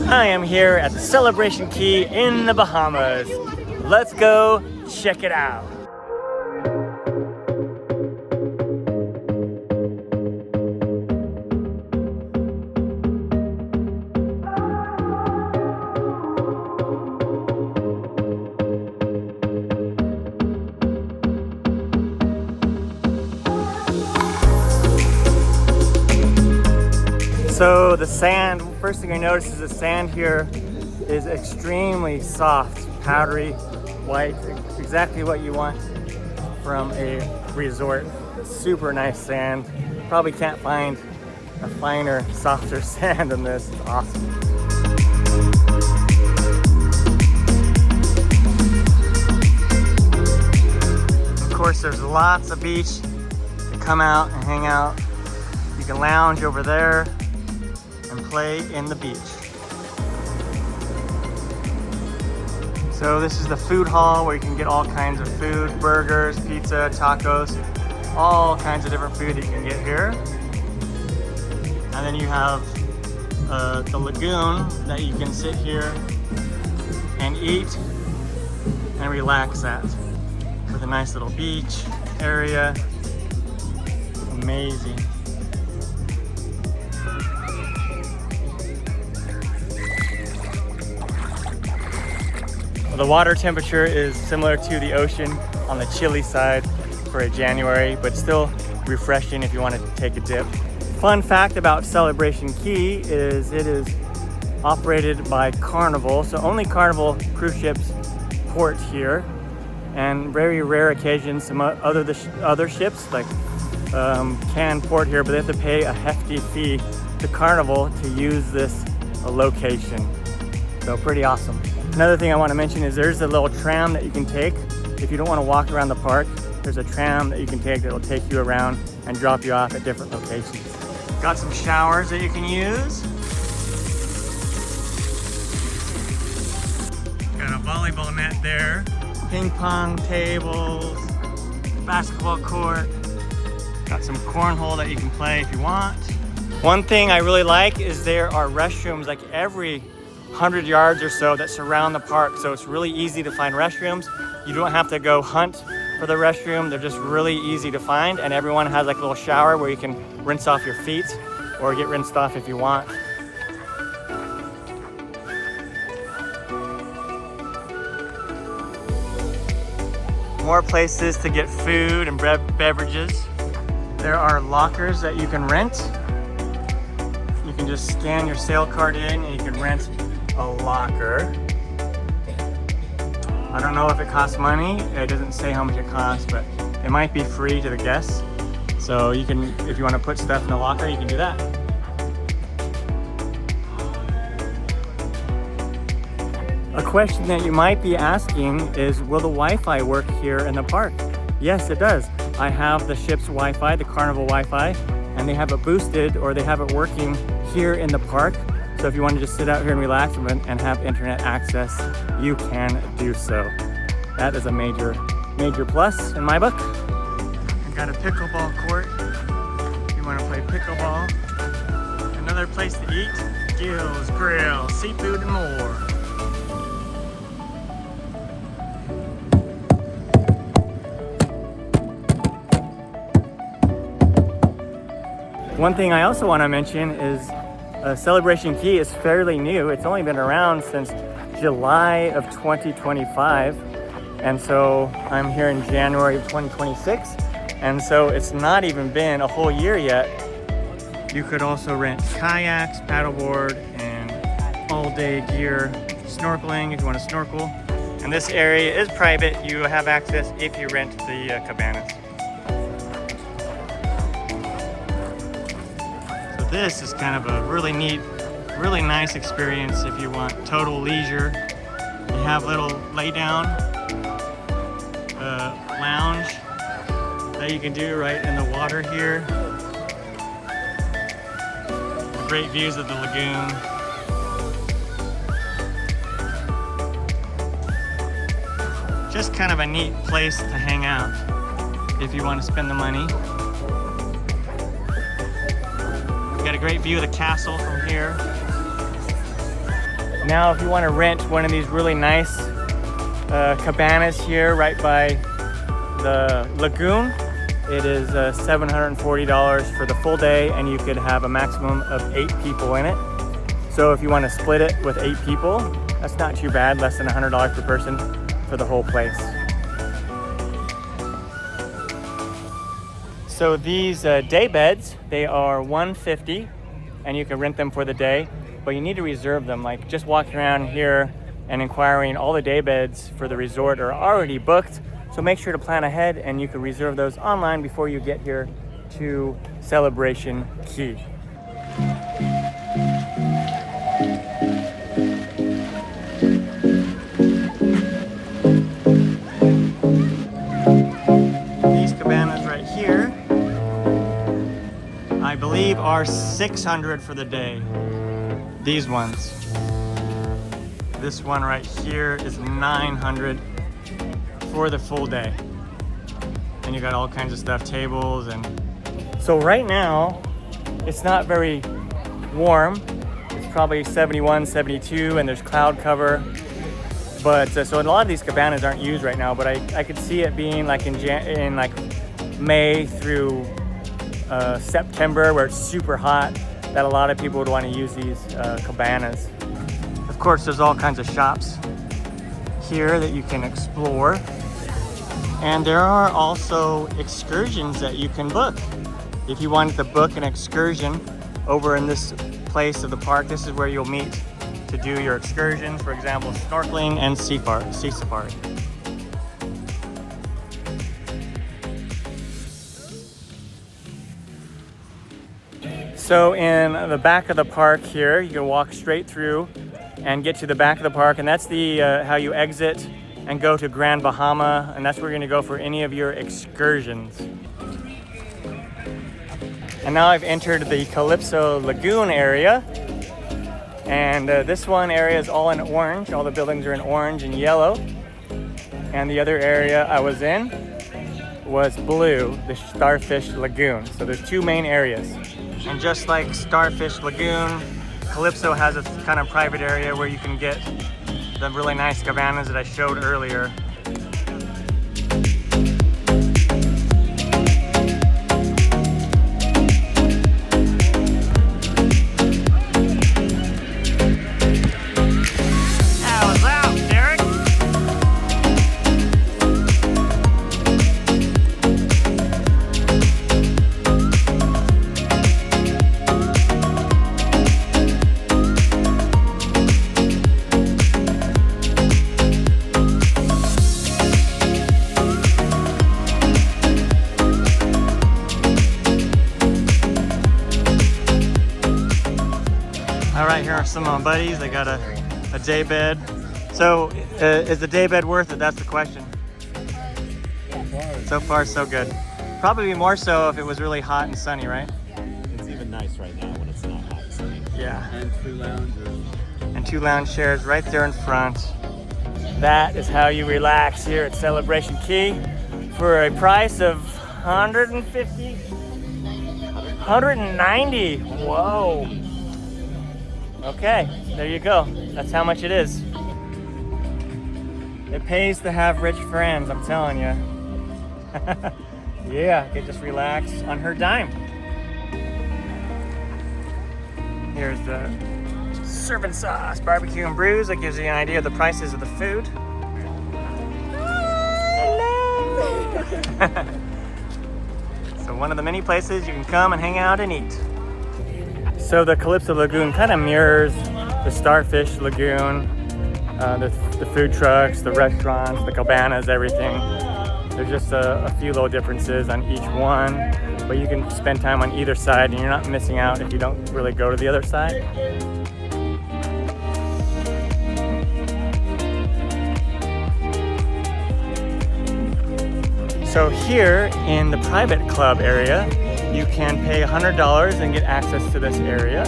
I am here at the Celebration Key in the Bahamas. Let's go check it out. So the sand, first thing I notice is the sand here is extremely soft, powdery, white, exactly what you want from a resort. Super nice sand. Probably can't find a finer, softer sand than this. It's awesome. Of course, there's lots of beach to come out and hang out. You can lounge over there and play in the beach. So this is the food hall where you can get all kinds of food, burgers, pizza, tacos, all kinds of different food you can get here. And then you have the lagoon that you can sit here and eat and relax at, with a nice little beach area. Amazing. The water temperature is similar to the ocean on the chilly side for a January, but still refreshing if you want to take a dip. Fun fact about Celebration Key is it is operated by Carnival, so only Carnival cruise ships port here, and very rare occasions some other ships like can port here, but they have to pay a hefty fee to Carnival to use this location. So pretty awesome. Another thing I want to mention is there's a little tram that you can take. If you don't want to walk around the park, there's a tram that you can take that will take you around and drop you off at different locations. Got some showers that you can use. Got a volleyball net there. Ping pong tables, basketball court. Got some cornhole that you can play if you want. One thing I really like is there are restrooms like every 100 yards or so that surround the park, so it's really easy to find restrooms. You don't have to go hunt for the restroom. They're just really easy to find, and everyone has like a little shower where you can rinse off your feet or get rinsed off if you want. More places to get food and beverages. There are lockers that you can rent. You can just scan your sail card in and you can rent a locker. I don't know if it costs money. It doesn't say how much it costs, but it might be free to the guests. So you can, if you want to put stuff in the locker, you can do that. A question that you might be asking is, will the Wi-Fi work here in the park? Yes, it does. I have the ship's Wi-Fi, the Carnival Wi-Fi, and they have it boosted, or they have it working here in the park. So if you want to just sit out here and relax and have internet access, you can do so. That is a major plus in my book. I've got a pickleball court if you want to play pickleball. Another place to eat, Gills Grill, seafood and more. One thing I also want to mention is Celebration Key is fairly new. It's only been around since July of 2025. And so I'm here in January of 2026. And so it's not even been a whole year yet. You could also rent kayaks, paddleboard, and all-day gear, snorkeling if you want to snorkel. And this area is private. You have access if you rent the cabanas. This is kind of a really neat, really nice experience if you want total leisure. You have little lay down lounge that you can do right in the water here. Great views of the lagoon. Just kind of a neat place to hang out if you want to spend the money. Got a great view of the castle from here. Now, if you want to rent one of these really nice cabanas here right by the lagoon, it is $740 for the full day, and you could have a maximum of 8 people in it. So if you want to split it with 8 people, that's not too bad, less than $100 per person for the whole place. So these day beds, they are $150, and you can rent them for the day, but you need to reserve them. Like, just walking around here and inquiring, all the day beds for the resort are already booked. So make sure to plan ahead, and you can reserve those online before you get here to Celebration Key. These cabanas right here, I believe, are $600 for the day. These ones. This one right here is $900 for the full day. And you got all kinds of stuff, tables, and so right now it's not very warm. It's probably 71, 72, and there's cloud cover. But so a lot of these cabanas aren't used right now, but I could see it being like in like May through September, where it's super hot, that a lot of people would want to use these cabanas. Of course, there's all kinds of shops here that you can explore. And there are also excursions that you can book. If you wanted to book an excursion over in this place of the park, this is where you'll meet to do your excursions. For example, snorkeling and sea safari. So in the back of the park here, you can walk straight through and get to the back of the park, and that's the how you exit and go to Grand Bahama, and that's where you're going to go for any of your excursions. And now I've entered the Calypso Lagoon area, and this one area is all in orange. All the buildings are in orange and yellow, and the other area I was in was blue, the Starfish Lagoon. So there's 2 main areas, and just like Starfish Lagoon, Calypso has a kind of private area where you can get the really nice cabanas that I showed earlier. Alright, here are some of my buddies. They got a day bed. So, is the day bed worth it? That's the question. So far, so good. Probably more so if it was really hot and sunny, right? It's even nice right now when it's not hot and sunny. Yeah. And 2 lounges. And 2 lounge chairs right there in front. That is how you relax here at Celebration Key for a price of $150? $190. Whoa. Okay, there you go. That's how much it is. It pays to have rich friends, I'm telling you. Yeah, you can just relax on her dime. Here's the serving sauce, barbecue and brews. That gives you an idea of the prices of the food. So one of the many places you can come and hang out and eat. So the Calypso Lagoon kind of mirrors the Starfish Lagoon, the food trucks, the restaurants, the cabanas, everything. There's just a few little differences on each one, but you can spend time on either side and you're not missing out if you don't really go to the other side. So here in the private club area, you can pay $100 and get access to this area.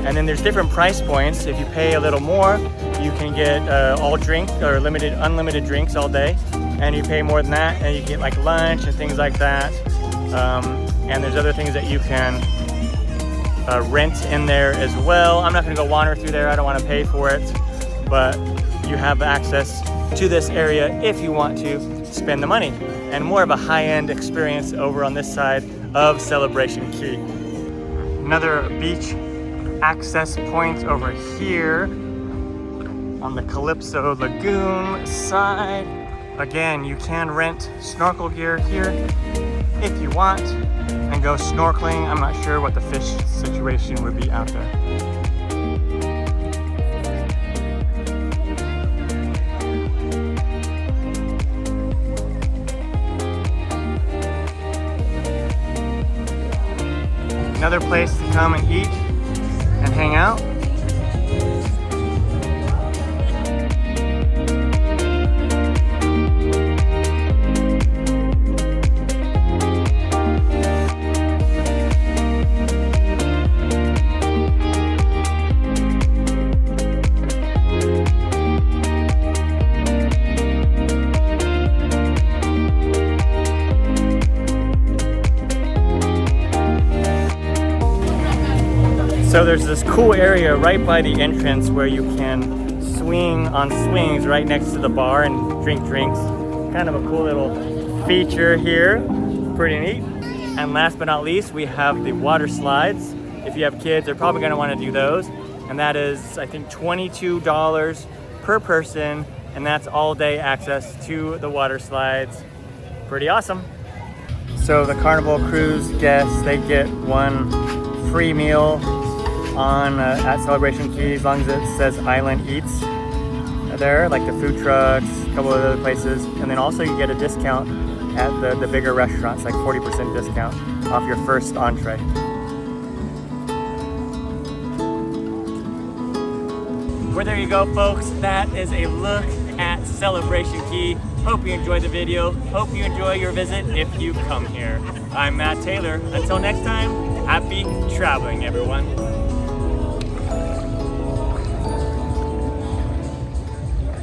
And then there's different price points. If you pay a little more, you can get all drink or unlimited drinks all day. And you pay more than that, and you get like lunch and things like that. And there's other things that you can rent in there as well. I'm not gonna go wander through there, I don't wanna pay for it, but you have access to this area if you want to spend the money. And more of a high-end experience over on this side of Celebration Key. Another beach access point over here on the Calypso Lagoon side. Again, you can rent snorkel gear here if you want and go snorkeling. I'm not sure what the fish situation would be out there. Another place to come and eat and hang out. So there's this cool area right by the entrance where you can swing on swings right next to the bar and drink drinks. Kind of a cool little feature here, pretty neat. And last but not least, we have the water slides. If you have kids, they're probably gonna wanna do those. And that is, I think, $22 per person, and that's all day access to the water slides. Pretty awesome. So the Carnival Cruise guests, they get one free meal on at Celebration Key, as long as it says Island Eats there, like the food trucks, a couple of other places. And then also you get a discount at the bigger restaurants, like 40% discount off your first entree. Well, there you go, folks. That is a look at Celebration Key. Hope you enjoyed the video. Hope you enjoy your visit if you come here. I'm Matt Taylor. Until next time, happy traveling, everyone.